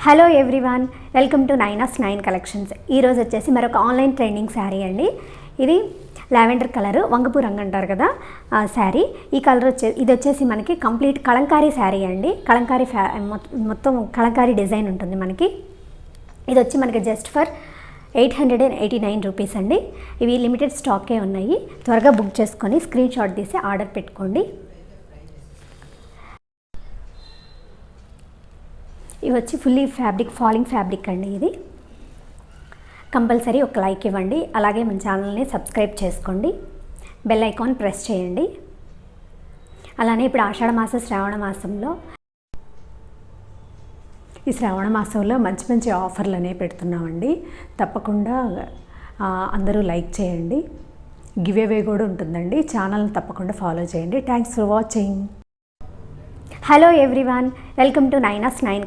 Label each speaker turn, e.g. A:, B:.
A: Hello everyone, welcome to Naina's nine collections. ఈరోజు వచ్చేసి మరొక ఆన్లైన్ ట్రెండింగ్ శారీ అండి. ఇది లావెండర్ కలర్, వంగపూ రంగు అంటారు కదా శారీ. ఈ కలర్ ఇది వచ్చేసి మనకి కంప్లీట్ కలంకారీ శారీ అండి. కలంకారీ మొత్తం కలంకారీ డిజైన్ ఉంటుంది మనకి. ఇది వచ్చి మనకి జస్ట్ ఫర్ 889 రూపీస్ అండి. ఇవి లిమిటెడ్ స్టాకే ఉన్నాయి. త్వరగా బుక్ చేసుకొని స్క్రీన్ షాట్ తీసి ఆర్డర్ పెట్టుకోండి. ఇవి వచ్చి ఫుల్లీ ఫ్యాబ్రిక్, ఫాలింగ్ ఫ్యాబ్రిక్ అండి. ఇది కంపల్సరీ ఒక లైక్ ఇవ్వండి. అలాగే మన ఛానల్ని సబ్స్క్రైబ్ చేసుకోండి, బెల్ ఐకాన్ ప్రెస్ చేయండి. అలానే ఇప్పుడు ఆషాఢ మాసం, శ్రావణ మాసంలో ఈ శ్రావణ మాసంలో మంచి మంచి ఆఫర్లు అనేవి పెడుతున్నామండి. తప్పకుండా అందరూ లైక్ చేయండి. గివ్ అవే కూడా ఉంటుందండి. ఛానల్ని తప్పకుండా ఫాలో చేయండి. Thanks for watching. Hello everyone, welcome to Naina's nine.